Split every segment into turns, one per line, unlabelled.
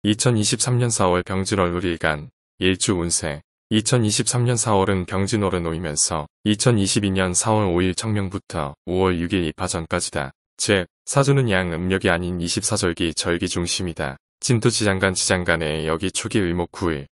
2023년 4월 병진월 을일간 일주 운세. 2023년 4월은 병진월에 놓이면서 2022년 4월 5일 청명부터 5월 6일 입하전까지다. 즉 사주는 양 음력이 아닌 24절기 절기 중심이다. 진토 지장간의 여기 초기 을목 9일,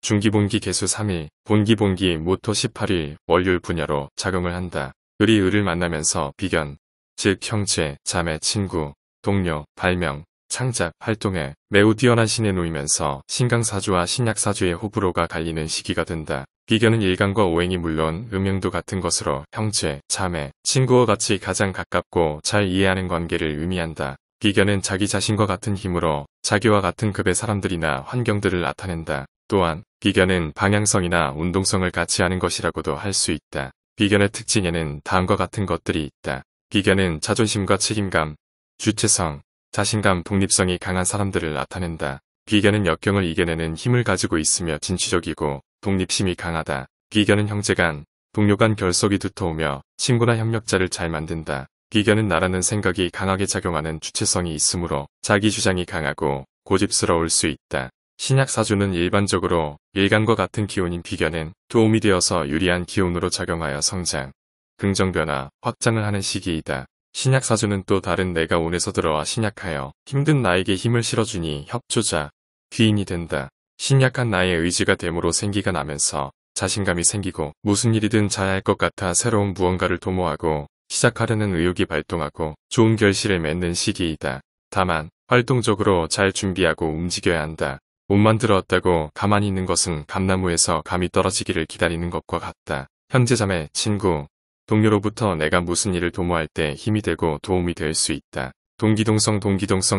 중기본기 개수 3일, 본기본기 모토 18일 월요일 분야로 작용을 한다. 을이 을을 만나면서 비견, 즉 형제, 자매, 친구, 동료, 발명, 창작, 활동에 매우 뛰어난 신에 놓이면서 신강사주와 신약사주의 호불호가 갈리는 시기가 된다. 비견은 일간과 오행이 물론 음영도 같은 것으로 형제, 자매, 친구와 같이 가장 가깝고 잘 이해하는 관계를 의미한다. 비견은 자기 자신과 같은 힘으로 자기와 같은 급의 사람들이나 환경들을 나타낸다. 또한 비견은 방향성이나 운동성을 같이 하는 것이라고도 할 수 있다. 비견의 특징에는 다음과 같은 것들이 있다. 비견은 자존심과 책임감, 주체성, 자신감, 독립성이 강한 사람들을 나타낸다. 비견은 역경을 이겨내는 힘을 가지고 있으며 진취적이고 독립심이 강하다. 비견은 형제간, 동료간 결속이 두터우며 친구나 협력자를 잘 만든다. 비견은 나라는 생각이 강하게 작용하는 주체성이 있으므로 자기 주장이 강하고 고집스러울 수 있다. 신약사주는 일반적으로 일간과 같은 기운인 비견은 도움이 되어서 유리한 기운으로 작용하여 성장, 긍정변화, 확장을 하는 시기이다. 신약사주는 또 다른 내가 운에서 들어와 신약하여 힘든 나에게 힘을 실어주니 협조자, 귀인이 된다. 신약한 나의 의지가 됨으로 생기가 나면서 자신감이 생기고 무슨 일이든 잘할 것 같아 새로운 무언가를 도모하고 시작하려는 의욕이 발동하고 좋은 결실을 맺는 시기이다. 다만 활동적으로 잘 준비하고 움직여야 한다. 옷만 들어왔다고 가만히 있는 것은 감나무에서 감이 떨어지기를 기다리는 것과 같다. 형제자매, 친구, 동료로부터 내가 무슨 일을 도모할 때 힘이 되고 도움이 될 수 있다. 동기동성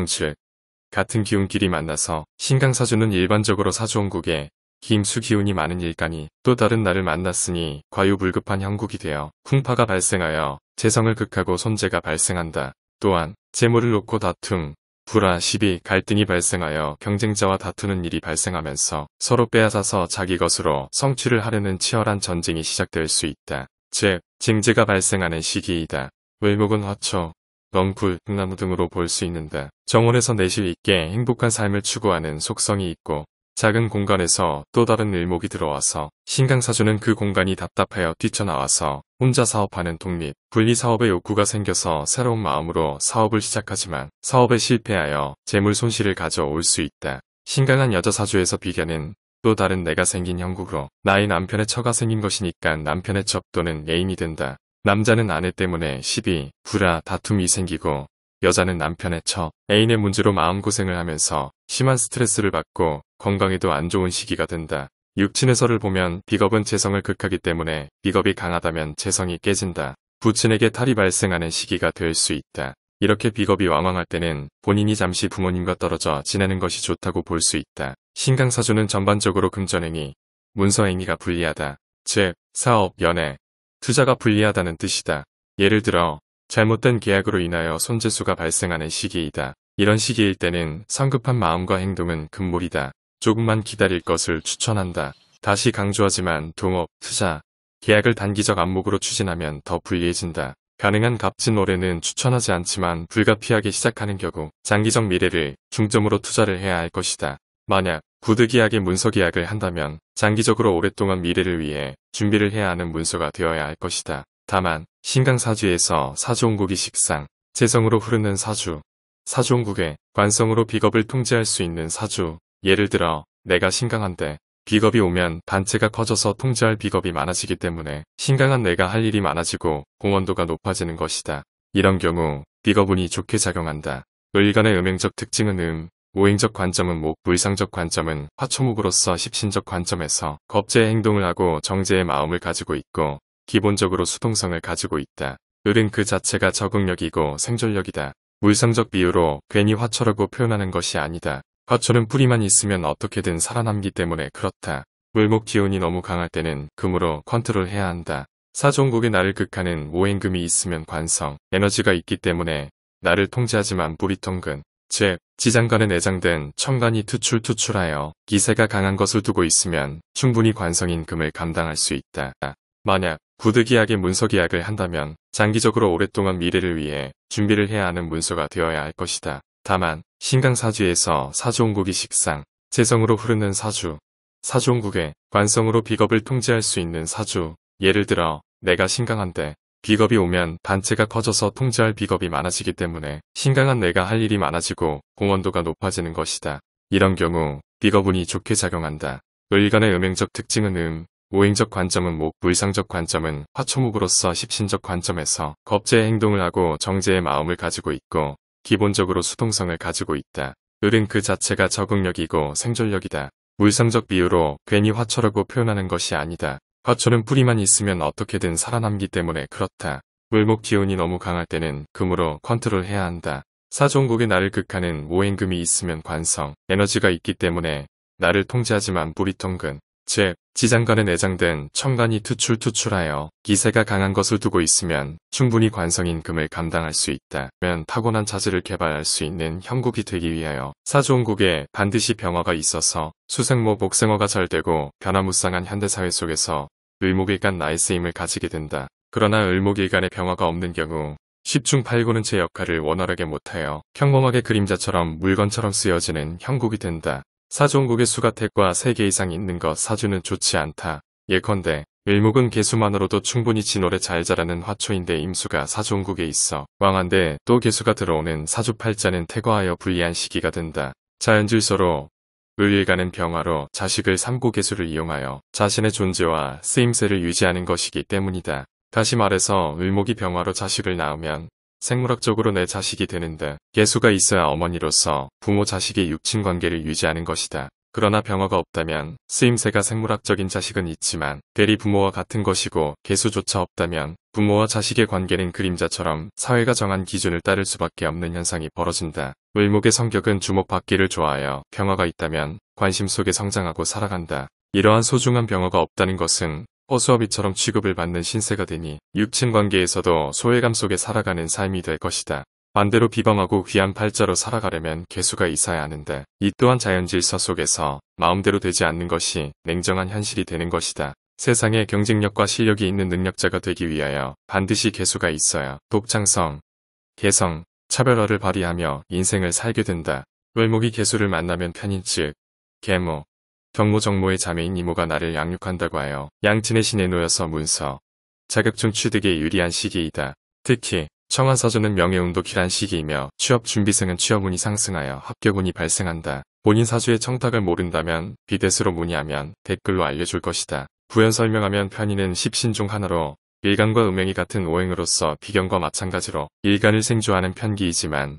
즉 같은 기운끼리 만나서 신강사주는 일반적으로 사주원국에 김수 기운이 많은 일간이 또 다른 나를 만났으니 과유불급한 형국이 되어 풍파가 발생하여 재성을 극하고 손재가 발생한다. 또한 재물을 놓고 다툼, 불화, 시비, 갈등이 발생하여 경쟁자와 다투는 일이 발생하면서 서로 빼앗아서 자기 것으로 성취를 하려는 치열한 전쟁이 시작될 수 있다. 즉 징재가 발생하는 시기이다. 을목은 화초, 넝풀, 등나무 등으로 볼 수 있는다. 정원에서 내실 있게 행복한 삶을 추구하는 속성이 있고 작은 공간에서 또 다른 을목이 들어와서 신강사주는 그 공간이 답답하여 뛰쳐나와서 혼자 사업하는 독립, 분리 사업의 욕구가 생겨서 새로운 마음으로 사업을 시작하지만 사업에 실패하여 재물 손실을 가져올 수 있다. 신강한 여자 사주에서 비견은 또 다른 내가 생긴 형국으로 나의 남편의 처가 생긴 것이니까 남편의 첩 또는 애인이 된다. 남자는 아내 때문에 시비, 불화, 다툼이 생기고 여자는 남편의 처, 애인의 문제로 마음고생을 하면서 심한 스트레스를 받고 건강에도 안 좋은 시기가 된다. 육친에서를 보면 비겁은 재성을 극하기 때문에 비겁이 강하다면 재성이 깨진다. 부친에게 탈이 발생하는 시기가 될 수 있다. 이렇게 비겁이 왕왕할 때는 본인이 잠시 부모님과 떨어져 지내는 것이 좋다고 볼 수 있다. 신강사주는 전반적으로 금전행위, 문서행위가 불리하다. 즉, 사업, 연애, 투자가 불리하다는 뜻이다. 예를 들어 잘못된 계약으로 인하여 손재수가 발생하는 시기이다. 이런 시기일 때는 성급한 마음과 행동은 금물이다. 조금만 기다릴 것을 추천한다. 다시 강조하지만 동업, 투자, 계약을 단기적 안목으로 추진하면 더 불리해진다. 가능한 갑진월에는 추천하지 않지만 불가피하게 시작하는 경우 장기적 미래를 중점으로 투자를 해야 할 것이다. 만약 구두계약의 문서계약을 한다면 장기적으로 오랫동안 미래를 위해 준비를 해야 하는 문서가 되어야 할 것이다. 다만 신강사주에서 사주원국이 식상, 재성으로 흐르는 사주, 사주원국의 관성으로 비겁을 통제할 수 있는 사주, 예를 들어 내가 신강한데 비겁이 오면 단체가 커져서 통제할 비겁이 많아지기 때문에 신강한 내가 할 일이 많아지고 공헌도가 높아지는 것이다. 이런 경우 비겁운이 좋게 작용한다. 을간의 음행적 특징은 오행적 관점은 목, 물상적 관점은 화초목으로서 십신적 관점에서 겁제의 행동을 하고 정제의 마음을 가지고 있고 기본적으로 수동성을 가지고 있다. 을은 그 자체가 적응력이고 생존력이다. 물상적 비유로 괜히 화초라고 표현하는 것이 아니다. 화초는 뿌리만 있으면 어떻게든 살아남기 때문에 그렇다. 물목 기운이 너무 강할 때는 금으로 컨트롤해야 한다. 사주원국에 나를 극하는 오행금이 있으면 관성, 에너지가 있기 때문에 나를 통제하지만 뿌리통근, 즉 지장간에 내장된 천간이 투출하여 기세가 강한 것을 두고 있으면 충분히 관성인 금을 감당할 수 있다. 만약 구두계약의 문서계약을 한다면 장기적으로 오랫동안 미래를 위해 준비를 해야 하는 문서가 되어야 할 것이다. 다만 신강사주에서 사주온국이 식상, 재성으로 흐르는 사주, 사주온국의 관성으로 비겁을 통제할 수 있는 사주. 예를 들어 내가 신강한데 비겁이 오면 단체가 커져서 통제할 비겁이 많아지기 때문에 신강한 내가 할 일이 많아지고 공헌도가 높아지는 것이다. 이런 경우 비겁운이 좋게 작용한다. 을간의 음행적 특징은 오행적 관점은 목, 물상적 관점은 화초목으로서 십신적 관점에서 겁제의 행동을 하고 정제의 마음을 가지고 있고 기본적으로 수동성을 가지고 있다. 을은 그 자체가 적응력이고 생존력이다. 물상적 비유로 괜히 화초라고 표현하는 것이 아니다. 화초는 뿌리만 있으면 어떻게든 살아남기 때문에 그렇다. 을목 기운이 너무 강할 때는 금으로 컨트롤해야 한다. 사주온국에 나를 극하는 오행금이 있으면 관성, 에너지가 있기 때문에 나를 통제하지만 뿌리통근, 즉 지장간에 내장된 천간이 투출하여 기세가 강한 것을 두고 있으면 충분히 관성인 금을 감당할 수 있다. 면 타고난 자질을 개발할 수 있는 형국이 되기 위하여 사주온국에 반드시 병화가 있어서 수생모 복생어가 잘 되고 변화무쌍한 현대사회 속에서 을목일간 나의 쓰임을 가지게 된다. 그러나 을목일간에 병화가 없는 경우 10중 8구는 제 역할을 원활하게 못하여 평범하게 그림자처럼 물건처럼 쓰여지는 형국이 된다. 사주온국의 수가 택과 3개 이상 있는 것 사주는 좋지 않다. 예컨대 을목은 개수만으로도 충분히 진월에 잘 자라는 화초인데 임수가 사주온국에 있어 왕한데 또 개수가 들어오는 사주팔자는 태거하여 불리한 시기가 된다. 자연질서로 을일간은 병화로 자식을 삼고 개수를 이용하여 자신의 존재와 쓰임새를 유지하는 것이기 때문이다. 다시 말해서 을목이 병화로 자식을 낳으면 생물학적으로 내 자식이 되는데 개수가 있어야 어머니로서 부모 자식의 육친 관계를 유지하는 것이다. 그러나 병화가 없다면 쓰임새가 생물학적인 자식은 있지만 대리 부모와 같은 것이고 개수조차 없다면 부모와 자식의 관계는 그림자처럼 사회가 정한 기준을 따를 수밖에 없는 현상이 벌어진다. 을목의 성격은 주목받기를 좋아하여 병화가 있다면 관심 속에 성장하고 살아간다. 이러한 소중한 병화가 없다는 것은 허수아비처럼 취급을 받는 신세가 되니 육친 관계에서도 소외감 속에 살아가는 삶이 될 것이다. 반대로 비범하고 귀한 팔자로 살아가려면 개수가 있어야 하는데 이 또한 자연질서 속에서 마음대로 되지 않는 것이 냉정한 현실이 되는 것이다. 세상에 경쟁력과 실력이 있는 능력자가 되기 위하여 반드시 개수가 있어야 독창성, 개성, 차별화를 발휘하며 인생을 살게 된다. 을목이 개수를 만나면 편인즉 계모, 경모 정모의 자매인 이모가 나를 양육한다고 하여 양친의 신에 놓여서 문서, 자격증 취득에 유리한 시기이다. 특히 청안사주는 명예운도 길한 시기이며 취업준비생은 취업운이 상승하여 합격운이 발생한다. 본인 사주의 청탁을 모른다면 비대스로 문의하면 댓글로 알려줄 것이다. 부연 설명하면 편인은 십신 중 하나로 일간과 음행이 같은 오행으로서 비견과 마찬가지로 일간을 생조하는 편기이지만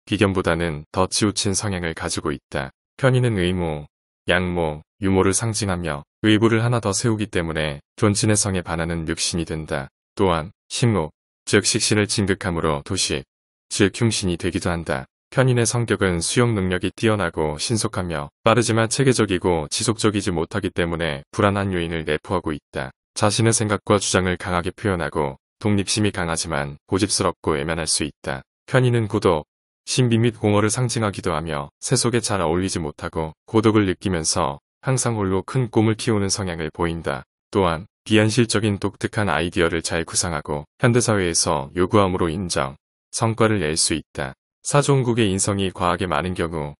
비견보다는 더 치우친 성향을 가지고 있다. 편인은 의모, 양모, 유모를 상징하며 의부를 하나 더 세우기 때문에 존친의 성에 반하는 육신이 된다. 또한 식목, 즉 식신을 진극함으로 도식, 즉 흉신이 되기도 한다. 편인의 성격은 수용 능력이 뛰어나고 신속하며 빠르지만 체계적이고 지속적이지 못하기 때문에 불안한 요인을 내포하고 있다. 자신의 생각과 주장을 강하게 표현하고 독립심이 강하지만 고집스럽고 외면할 수 있다. 편인은 고독, 신비 및 공허를 상징하기도 하며 세속에 잘 어울리지 못하고 고독을 느끼면서 항상 홀로 큰 꿈을 키우는 성향을 보인다. 또한 비현실적인 독특한 아이디어를 잘 구상하고 현대사회에서 요구함으로 인정, 성과를 낼 수 있다. 사주온국의 인성이 과하게 많은 경우,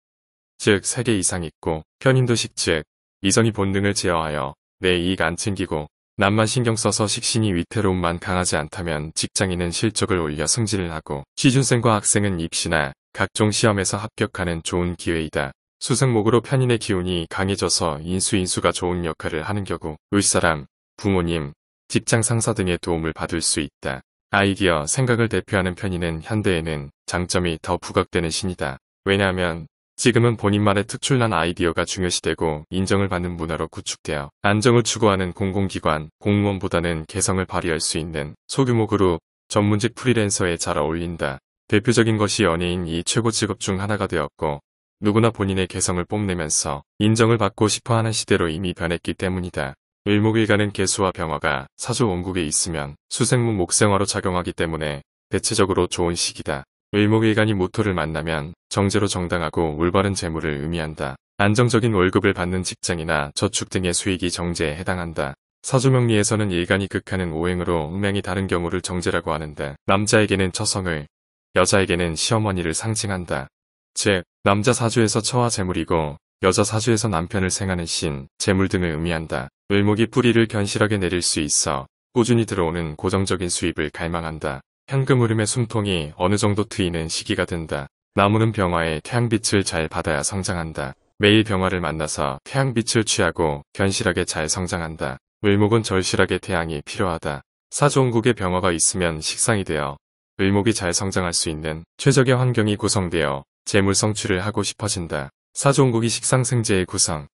즉 3개 이상 있고 편인도 식즉 이성이 본능을 제어하여 내 이익 안 챙기고 남만 신경 써서 식신이 위태로움만 강하지 않다면 직장인은 실적을 올려 승진을 하고 취준생과 학생은 입시나 각종 시험에서 합격하는 좋은 기회이다. 수생목으로 편인의 기운이 강해져서 인수인수가 좋은 역할을 하는 경우 윗사람, 부모님, 직장 상사 등의 도움을 받을 수 있다. 아이디어, 생각을 대표하는 편인은 현대에는 장점이 더 부각되는 신이다. 왜냐하면 지금은 본인만의 특출난 아이디어가 중요시되고 인정을 받는 문화로 구축되어 안정을 추구하는 공공기관, 공무원보다는 개성을 발휘할 수 있는 소규모 그룹, 전문직 프리랜서에 잘 어울린다. 대표적인 것이 연예인이 최고 직업 중 하나가 되었고 누구나 본인의 개성을 뽐내면서 인정을 받고 싶어하는 시대로 이미 변했기 때문이다. 을목일간은 개수와 병화가 사주 원국에 있으면 수생목 목생화로 작용하기 때문에 대체적으로 좋은 시기다. 을목일간이 모토를 만나면 정제로 정당하고 올바른 재물을 의미한다. 안정적인 월급을 받는 직장이나 저축 등의 수익이 정제에 해당한다. 사주명리에서는 일간이 극하는 오행으로 음행이 다른 경우를 정제라고 하는데 남자에게는 처성을, 여자에게는 시어머니를 상징한다. 즉, 남자 사주에서 처와 재물이고 여자 사주에서 남편을 생하는 신, 재물 등을 의미한다. 을목이 뿌리를 견실하게 내릴 수 있어 꾸준히 들어오는 고정적인 수입을 갈망한다. 현금 흐름의 숨통이 어느 정도 트이는 시기가 된다. 나무는 병화에 태양빛을 잘 받아야 성장한다. 매일 병화를 만나서 태양빛을 취하고 견실하게 잘 성장한다. 을목은 절실하게 태양이 필요하다. 사주원국에 병화가 있으면 식상이 되어 을목이 잘 성장할 수 있는 최적의 환경이 구성되어 재물 성취를 하고 싶어진다. 사주원국이 식상생재의 구성,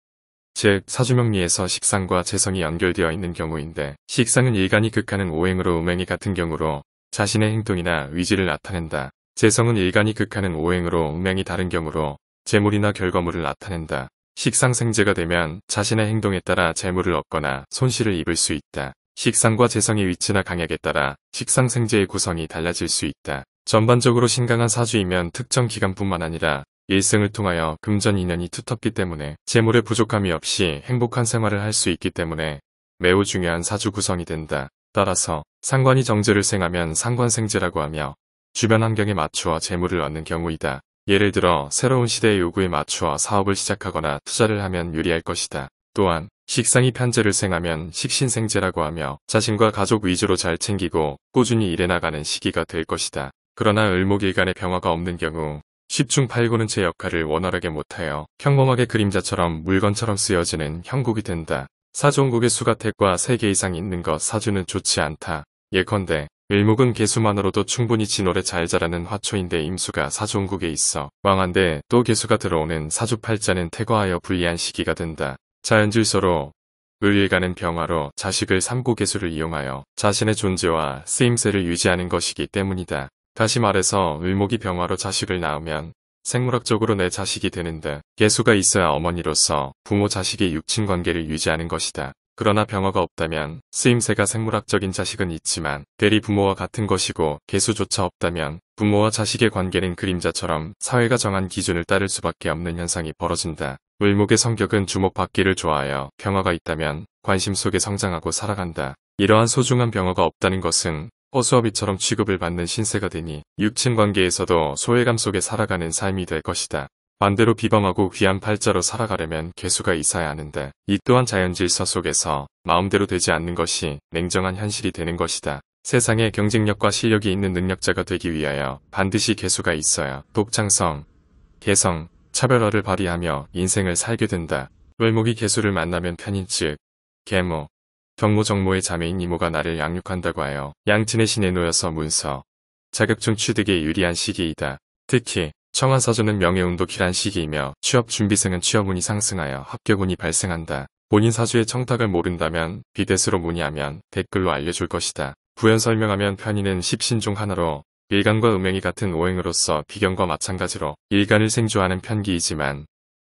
즉 사주명리에서 식상과 재성이 연결되어 있는 경우인데 식상은 일간이 극하는 오행으로 음행이 같은 경우로 자신의 행동이나 의지를 나타낸다. 재성은 일간이 극하는 오행으로 음행이 다른 경우로 재물이나 결과물을 나타낸다. 식상생재가 되면 자신의 행동에 따라 재물을 얻거나 손실을 입을 수 있다. 식상과 재성의 위치나 강약에 따라 식상생재의 구성이 달라질 수 있다. 전반적으로 신강한 사주이면 특정 기간뿐만 아니라 일생을 통하여 금전 인연이 두텁기 때문에 재물의 부족함이 없이 행복한 생활을 할 수 있기 때문에 매우 중요한 사주 구성이 된다. 따라서 상관이 정제를 생하면 상관생재라고 하며 주변 환경에 맞추어 재물을 얻는 경우이다. 예를 들어 새로운 시대의 요구에 맞추어 사업을 시작하거나 투자를 하면 유리할 것이다. 또한 식상이 편재를 생하면 식신생재라고 하며 자신과 가족 위주로 잘 챙기고 꾸준히 일해 나가는 시기가 될 것이다. 그러나 을목일간의 병화가 없는 경우 10중 8구는 제 역할을 원활하게 못하여 평범하게 그림자처럼 물건처럼 쓰여지는 형국이 된다. 사주원국의 수가 택과 3개 이상 있는 것 사주는 좋지 않다. 예컨대 을목은 개수만으로도 충분히 진월에 잘 자라는 화초인데 임수가 사주원국에 있어 왕한데 또 개수가 들어오는 사주팔자는 태과하여 불리한 시기가 된다. 자연질서로 을일간은 병화로 자식을 삼고 개수를 이용하여 자신의 존재와 쓰임새를 유지하는 것이기 때문이다. 다시 말해서 을목이 병화로 자식을 낳으면 생물학적으로 내 자식이 되는데 개수가 있어야 어머니로서 부모 자식의 육친관계를 유지하는 것이다. 그러나 병화가 없다면 쓰임새가 생물학적인 자식은 있지만 대리 부모와 같은 것이고 개수조차 없다면 부모와 자식의 관계는 그림자처럼 사회가 정한 기준을 따를 수밖에 없는 현상이 벌어진다. 을목의 성격은 주목받기를 좋아하여 병화가 있다면 관심 속에 성장하고 살아간다. 이러한 소중한 병화가 없다는 것은 허수아비처럼 취급을 받는 신세가 되니 육친 관계에서도 소외감 속에 살아가는 삶이 될 것이다. 반대로 비범하고 귀한 팔자로 살아가려면 개수가 있어야 하는데 이 또한 자연질서 속에서 마음대로 되지 않는 것이 냉정한 현실이 되는 것이다. 세상에 경쟁력과 실력이 있는 능력자가 되기 위하여 반드시 개수가 있어야 독창성, 개성, 차별화를 발휘하며 인생을 살게 된다. 을목이 개수를 만나면 편인즉 계모, 경모 정모의 자매인 이모가 나를 양육한다고 하여 양친의 신에 놓여서 문서, 자격증 취득에 유리한 시기이다. 특히 청한사주는 명예운도 길한 시기이며 취업준비생은 취업운이 상승하여 합격운이 발생한다. 본인 사주의 청탁을 모른다면 비대스로 문의하면 댓글로 알려줄 것이다. 부연 설명하면 편인은 십신 중 하나로 일간과 음행이 같은 오행으로서 비견과 마찬가지로 일간을 생조하는 편기이지만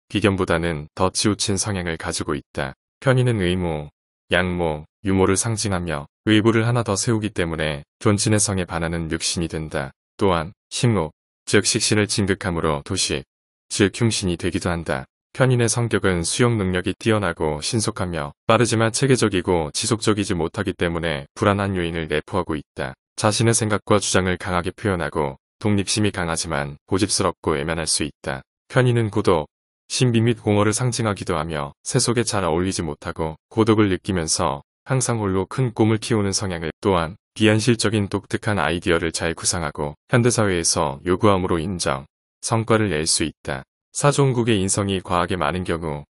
비견보다는 더 치우친 성향을 가지고 있다. 편인은 의무, 양모, 유모를 상징하며 의부를 하나 더 세우기 때문에 존친의 성에 반하는 육신이 된다. 또한 식목, 즉 식신을 진극함으로 도식, 즉 흉신이 되기도 한다. 편인의 성격은 수용 능력이 뛰어나고 신속하며 빠르지만 체계적이고 지속적이지 못하기 때문에 불안한 요인을 내포하고 있다. 자신의 생각과 주장을 강하게 표현하고 독립심이 강하지만 고집스럽고 외면할 수 있다. 편인은 고독, 신비 및 공허를 상징하기도 하며 세속에 잘 어울리지 못하고 고독을 느끼면서 항상 홀로 큰 꿈을 키우는 성향을 또한 비현실적인 독특한 아이디어를 잘 구상하고 현대사회에서 요구함으로 인정, 성과를 낼 수 있다. 사주원국의 인성이 과하게 많은 경우,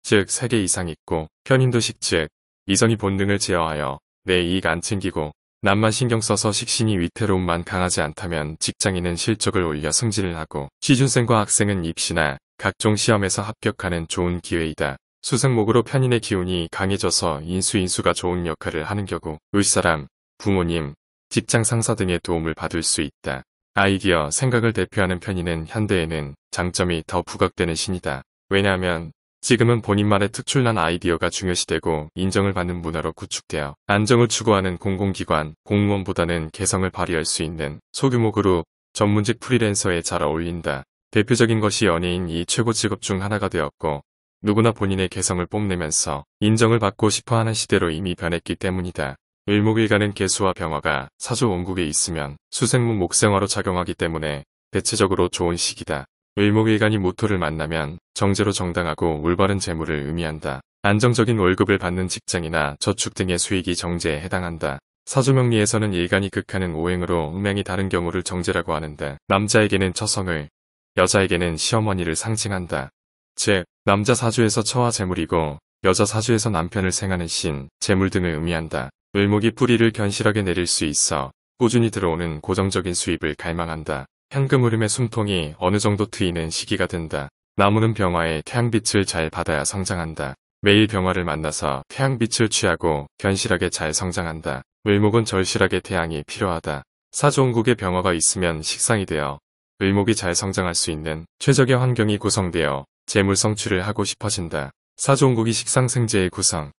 즉 3개 이상 있고 편인도식 즉 이성이 본능을 제어하여 내 이익 안 챙기고 남만 신경 써서 식신이 위태로움만 강하지 않다면 직장인은 실적을 올려 승진을 하고 취준생과 학생은 입시나 각종 시험에서 합격하는 좋은 기회이다. 수생목으로 편인의 기운이 강해져서 인수인수가 좋은 역할을 하는 경우 윗사람, 부모님, 직장 상사 등의 도움을 받을 수 있다. 아이디어, 생각을 대표하는 편인은 현대에는 장점이 더 부각되는 신이다. 왜냐하면 지금은 본인만의 특출난 아이디어가 중요시되고 인정을 받는 문화로 구축되어 안정을 추구하는 공공기관, 공무원보다는 개성을 발휘할 수 있는 소규모 그룹, 전문직 프리랜서에 잘 어울린다. 대표적인 것이 연예인 이 최고 직업 중 하나가 되었고 누구나 본인의 개성을 뽐내면서 인정을 받고 싶어하는 시대로 이미 변했기 때문이다. 을목일간은 개수와 병화가 사주 원국에 있으면 수생목 목생화로 작용하기 때문에 대체적으로 좋은 시기다. 을목일간이 모토를 만나면 정제로 정당하고 올바른 재물을 의미한다. 안정적인 월급을 받는 직장이나 저축 등의 수익이 정제에 해당한다. 사주명리에서는 일간이 극하는 오행으로 음행이 다른 경우를 정제라고 하는데 남자에게는 처성을, 여자에게는 시어머니를 상징한다. 즉, 남자 사주에서 처와 재물이고 여자 사주에서 남편을 생하는 신, 재물 등을 의미한다. 을목이 뿌리를 견실하게 내릴 수 있어 꾸준히 들어오는 고정적인 수입을 갈망한다. 현금 흐름의 숨통이 어느 정도 트이는 시기가 된다. 나무는 병화에 태양빛을 잘 받아야 성장한다. 매일 병화를 만나서 태양빛을 취하고 견실하게 잘 성장한다. 을목은 절실하게 태양이 필요하다. 사주원국에 병화가 있으면 식상이 되어 을목이 잘 성장할 수 있는 최적의 환경이 구성되어 재물 성취를 하고 싶어진다. 사주원국이 식상생재의 구성,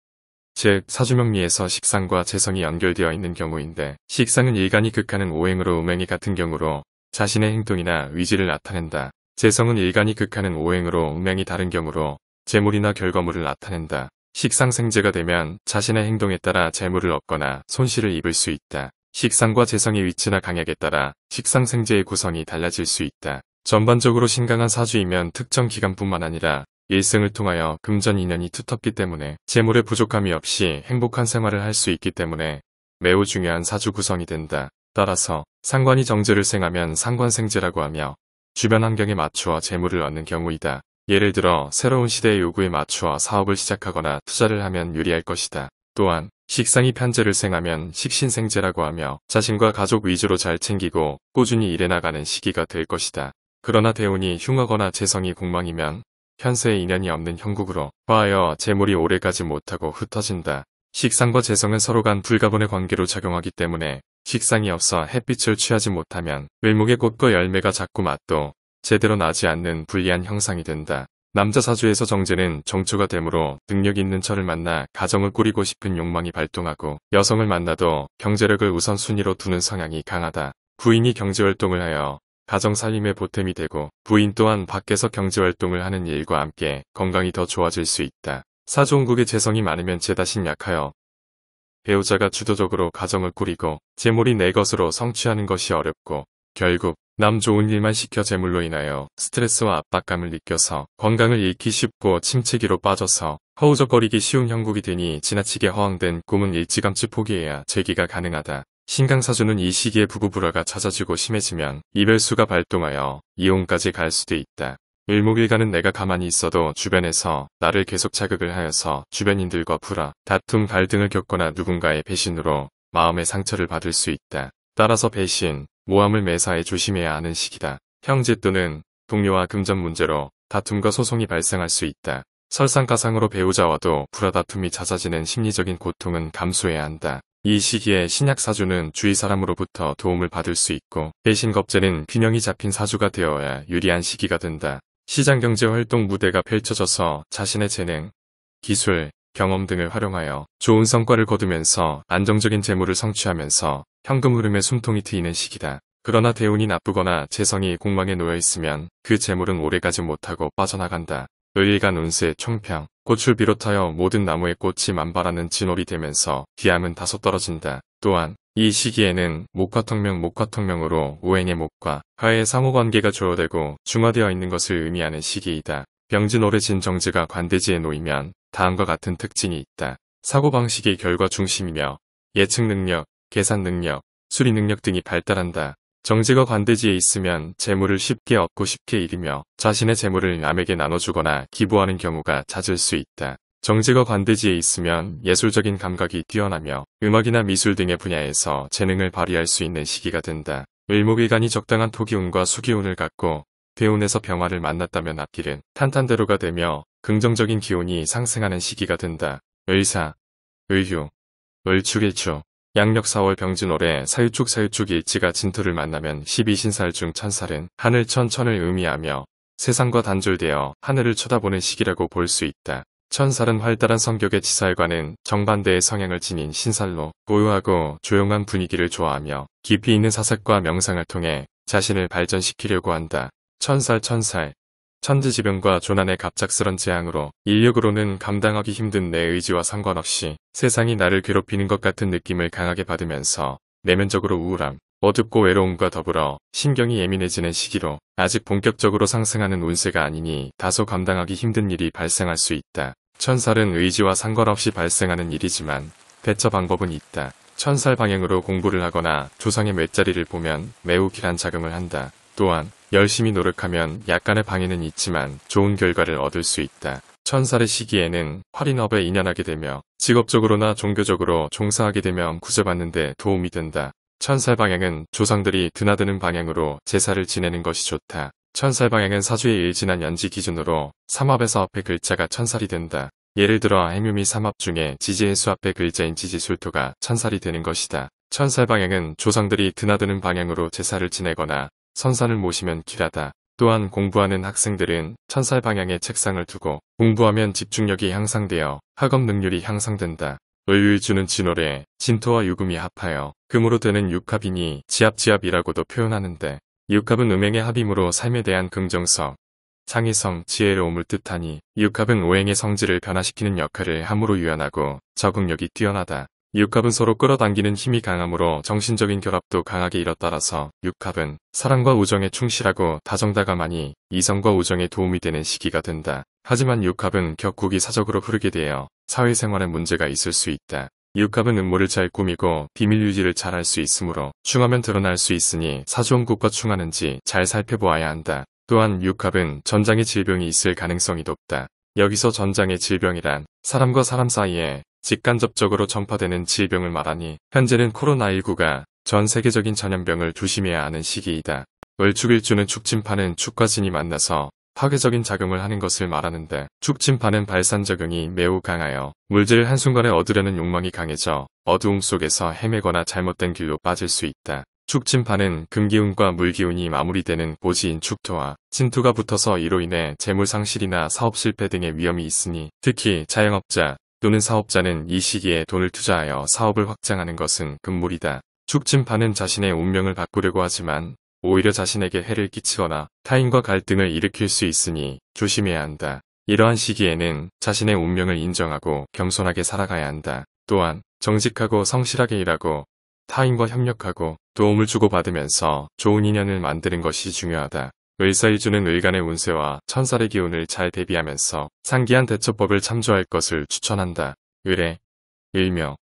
즉 사주명리에서 식상과 재성이 연결되어 있는 경우인데 식상은 일간이 극하는 오행으로 음행이 같은 경우로 자신의 행동이나 의지를 나타낸다. 재성은 일간이 극하는 오행으로 음행이 다른 경우로 재물이나 결과물을 나타낸다. 식상생재가 되면 자신의 행동에 따라 재물을 얻거나 손실을 입을 수 있다. 식상과 재성의 위치나 강약에 따라 식상생재의 구성이 달라질 수 있다. 전반적으로 신강한 사주이면 특정 기간뿐만 아니라 일생을 통하여 금전 인연이 두텁기 때문에 재물의 부족함이 없이 행복한 생활을 할 수 있기 때문에 매우 중요한 사주 구성이 된다. 따라서 상관이 정제를 생하면 상관생재라고 하며 주변 환경에 맞추어 재물을 얻는 경우이다. 예를 들어 새로운 시대의 요구에 맞추어 사업을 시작하거나 투자를 하면 유리할 것이다. 또한 식상이 편재를 생하면 식신생재라고 하며 자신과 가족 위주로 잘 챙기고 꾸준히 일해 나가는 시기가 될 것이다. 그러나 대운이 흉하거나 재성이 공망이면 현세에 인연이 없는 형국으로 화하여 재물이 오래가지 못하고 흩어진다. 식상과 재성은 서로 간 불가분의 관계로 작용하기 때문에 식상이 없어 햇빛을 취하지 못하면 을목의 꽃과 열매가 작고 맛도 제대로 나지 않는 불리한 형상이 된다. 남자 사주에서 정제는 정초가 되므로 능력 있는 처를 만나 가정을 꾸리고 싶은 욕망이 발동하고 여성을 만나도 경제력을 우선순위로 두는 성향이 강하다. 부인이 경제활동을 하여 가정 살림의 보탬이 되고 부인 또한 밖에서 경제활동을 하는 일과 함께 건강이 더 좋아질 수 있다. 사주원국에 재성이 많으면 재다신 약하여 배우자가 주도적으로 가정을 꾸리고 재물이 내 것으로 성취하는 것이 어렵고 결국 남 좋은 일만 시켜 재물로 인하여 스트레스와 압박감을 느껴서 건강을 잃기 쉽고 침체기로 빠져서 허우적거리기 쉬운 형국이 되니 지나치게 허황된 꿈은 일찌감치 포기해야 재기가 가능하다. 신강사주는 이 시기에 부부불화가 잦아지고 심해지면 이별수가 발동하여 이혼까지 갈 수도 있다. 을목일간은 내가 가만히 있어도 주변에서 나를 계속 자극을 하여서 주변인들과 불화, 다툼, 갈등을 겪거나 누군가의 배신으로 마음의 상처를 받을 수 있다. 따라서 배신, 모함을 매사에 조심해야 하는 시기다. 형제 또는 동료와 금전 문제로 다툼과 소송이 발생할 수 있다. 설상가상으로 배우자와도 불화 다툼이 잦아지는 심리적인 고통은 감수해야 한다. 이 시기에 신약사주는 주위 사람으로부터 도움을 받을 수 있고 배신겁제는 균형이 잡힌 사주가 되어야 유리한 시기가 된다. 시장경제활동 무대가 펼쳐져서 자신의 재능, 기술, 경험 등을 활용하여 좋은 성과를 거두면서 안정적인 재물을 성취하면서 현금 흐름에 숨통이 트이는 시기다. 그러나 대운이 나쁘거나 재성이 공망에 놓여있으면 그 재물은 오래가지 못하고 빠져나간다. 을일간 운세 총평. 꽃을 비롯하여 모든 나무의 꽃이 만발하는 진월이 되면서 기함은 다소 떨어진다. 또한 이 시기에는 목화통명으로 우행의 목과 화의 상호관계가 조화되고 중화되어 있는 것을 의미하는 시기이다. 병진월의 진정제가 관대지에 놓이면 다음과 같은 특징이 있다. 사고방식이 결과 중심이며 예측 능력, 계산 능력, 수리 능력 등이 발달한다. 정제가 관대지에 있으면 재물을 쉽게 얻고 쉽게 잃으며 자신의 재물을 남에게 나눠주거나 기부하는 경우가 잦을 수 있다. 정제가 관대지에 있으면 예술적인 감각이 뛰어나며 음악이나 미술 등의 분야에서 재능을 발휘할 수 있는 시기가 된다. 을목일간이 적당한 토기운과 수기운을 갖고 대운에서 병화를 만났다면 앞길은 탄탄대로가 되며 긍정적인 기운이 상승하는 시기가 된다. 을사, 을휴, 을축일축. 양력 4월 병진월에 사유축 일지가 진토를 만나면 12신살 중 천살은 하늘천을 의미하며 세상과 단절되어 하늘을 쳐다보는 시기라고 볼 수 있다. 천살은 활달한 성격의 지살과는 정반대의 성향을 지닌 신살로 고요하고 조용한 분위기를 좋아하며 깊이 있는 사색과 명상을 통해 자신을 발전시키려고 한다. 천살 천재지변과 조난의 갑작스런 재앙으로 인력으로는 감당하기 힘든 내 의지와 상관없이 세상이 나를 괴롭히는 것 같은 느낌을 강하게 받으면서 내면적으로 우울함, 어둡고 외로움과 더불어 신경이 예민해지는 시기로 아직 본격적으로 상승하는 운세가 아니니 다소 감당하기 힘든 일이 발생할 수 있다. 천살은 의지와 상관없이 발생하는 일이지만 대처 방법은 있다. 천살 방향으로 공부를 하거나 조상의 몇자리를 보면 매우 길한 작용을 한다. 또한 열심히 노력하면 약간의 방해는 있지만 좋은 결과를 얻을 수 있다. 천살의 시기에는 활인업에 인연하게 되며 직업적으로나 종교적으로 종사하게 되면 구제받는 데 도움이 된다. 천살 방향은 조상들이 드나드는 방향으로 제사를 지내는 것이 좋다. 천살 방향은 사주의 일진한 연지 기준으로 삼합에서 앞에 글자가 천살이 된다. 예를 들어 해묘미 삼합 중에 지지해수 앞에 글자인 지지술토가 천살이 되는 것이다. 천살 방향은 조상들이 드나드는 방향으로 제사를 지내거나 선산을 모시면 길하다. 또한 공부하는 학생들은 천살 방향에 책상을 두고 공부하면 집중력이 향상되어 학업 능률이 향상된다. 을유일주는 진월에 진토와 유금이 합하여 금으로 되는 육합이니 지합지합이라고도 표현하는데 육합은 음행의 합이므로 삶에 대한 긍정성, 창의성, 지혜로움을 뜻하니 육합은 오행의 성질을 변화시키는 역할을 함으로 유연하고 적응력이 뛰어나다. 육합은 서로 끌어당기는 힘이 강하므로 정신적인 결합도 강하게 이뤄따라서 육합은 사랑과 우정에 충실하고 다정다감하니 이성과 우정에 도움이 되는 시기가 된다. 하지만 육합은 격국이 사적으로 흐르게 되어 사회생활에 문제가 있을 수 있다. 육합은 음모를 잘 꾸미고 비밀 유지를 잘 할 수 있으므로 충하면 드러날 수 있으니 사주원국과 충하는지 잘 살펴보아야 한다. 또한 육합은 전장의 질병이 있을 가능성이 높다. 여기서 전장의 질병이란 사람과 사람 사이에 직간접적으로 전파되는 질병을 말하니 현재는 코로나19가 전 세계적인 전염병을 조심해야 하는 시기이다. 을축일주는 축진파는 축과 진이 만나서 파괴적인 작용을 하는 것을 말하는데 축진파는 발산작용이 매우 강하여 물질을 한순간에 얻으려는 욕망이 강해져 어두움 속에서 헤매거나 잘못된 길로 빠질 수 있다. 축진파는 금기운과 물기운이 마무리되는 고지인 축토와 진토가 붙어서 이로 인해 재물 상실이나 사업 실패 등의 위험이 있으니 특히 자영업자 또는 사업자는 이 시기에 돈을 투자하여 사업을 확장하는 것은 금물이다. 축진파는 자신의 운명을 바꾸려고 하지만 오히려 자신에게 해를 끼치거나 타인과 갈등을 일으킬 수 있으니 조심해야 한다. 이러한 시기에는 자신의 운명을 인정하고 겸손하게 살아가야 한다. 또한 정직하고 성실하게 일하고 타인과 협력하고 도움을 주고받으면서 좋은 인연을 만드는 것이 중요하다. 을사일주는 을간의 운세와 천살의 기운을 잘 대비하면서 상기한 대처법을 참조할 것을 추천한다. 을해, 을묘,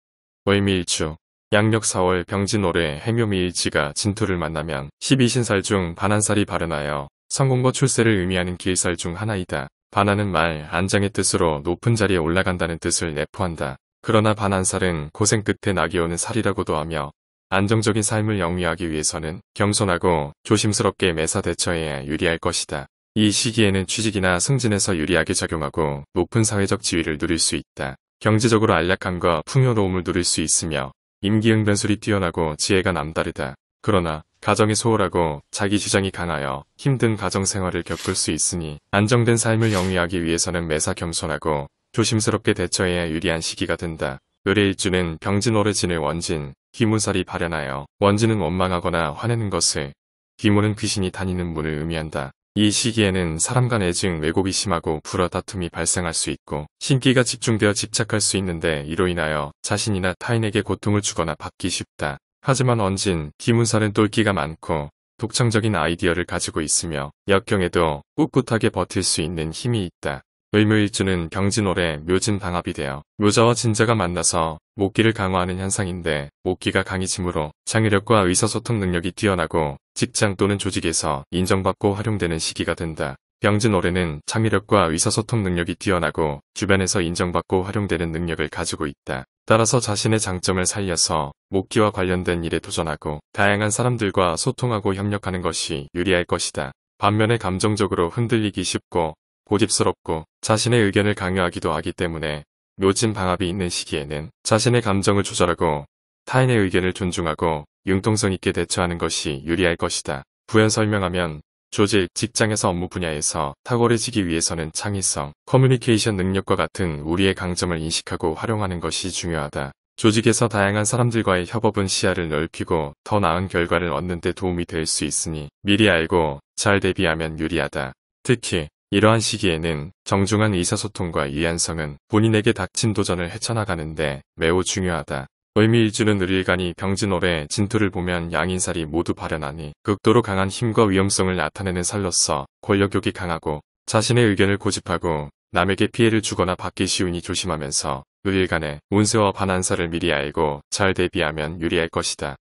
월미일주, 양력 4월 병진월에 해묘미일지가 진토를 만나면 12신살 중 반한살이 발현하여 성공과 출세를 의미하는 길살 중 하나이다. 반하는 말, 안장의 뜻으로 높은 자리에 올라간다는 뜻을 내포한다. 그러나 반한살은 고생 끝에 낙이 오는 살이라고도 하며 안정적인 삶을 영위하기 위해서는 겸손하고 조심스럽게 매사 대처해야 유리할 것이다. 이 시기에는 취직이나 승진에서 유리하게 작용하고 높은 사회적 지위를 누릴 수 있다. 경제적으로 안락함과 풍요로움을 누릴 수 있으며 임기응변술이 뛰어나고 지혜가 남다르다. 그러나 가정이 소홀하고 자기 주장이 강하여 힘든 가정생활을 겪을 수 있으니 안정된 삶을 영위하기 위해서는 매사 겸손하고 조심스럽게 대처해야 유리한 시기가 된다. 을의 일주는 병진월에 지낼 원진, 귀문살이 발현하여 원진은 원망하거나 화내는 것을, 귀문은 귀신이 다니는 문을 의미한다. 이 시기에는 사람 간 애증, 왜곡이 심하고 불화 다툼이 발생할 수 있고 신기가 집중되어 집착할 수 있는데 이로 인하여 자신이나 타인에게 고통을 주거나 받기 쉽다. 하지만 원진, 귀문살은 똘끼가 많고 독창적인 아이디어를 가지고 있으며 역경에도 꿋꿋하게 버틸 수 있는 힘이 있다. 을묘일주는 병진월에 묘진 방합이 되어 묘자와 진자가 만나서 목기를 강화하는 현상인데 목기가 강해지므로 창의력과 의사소통 능력이 뛰어나고 직장 또는 조직에서 인정받고 활용되는 시기가 된다. 병진월에는 창의력과 의사소통 능력이 뛰어나고 주변에서 인정받고 활용되는 능력을 가지고 있다. 따라서 자신의 장점을 살려서 목기와 관련된 일에 도전하고 다양한 사람들과 소통하고 협력하는 것이 유리할 것이다. 반면에 감정적으로 흔들리기 쉽고 고집스럽고 자신의 의견을 강요하기도 하기 때문에 묘진 방합이 있는 시기에는 자신의 감정을 조절하고 타인의 의견을 존중하고 융통성 있게 대처하는 것이 유리할 것이다. 부연 설명하면 조직, 직장에서 업무 분야에서 탁월해지기 위해서는 창의성, 커뮤니케이션 능력과 같은 우리의 강점을 인식하고 활용하는 것이 중요하다. 조직에서 다양한 사람들과의 협업은 시야를 넓히고 더 나은 결과를 얻는 데 도움이 될 수 있으니 미리 알고 잘 대비하면 유리하다. 특히 이러한 시기에는 정중한 의사소통과 유연성은 본인에게 닥친 도전을 헤쳐나가는데 매우 중요하다. 의미일주는 을일간이 병진월의 진토를 보면 양인살이 모두 발현하니 극도로 강한 힘과 위험성을 나타내는 살로서 권력욕이 강하고 자신의 의견을 고집하고 남에게 피해를 주거나 받기 쉬우니 조심하면서 을일간의 운세와 반한사를 미리 알고 잘 대비하면 유리할 것이다.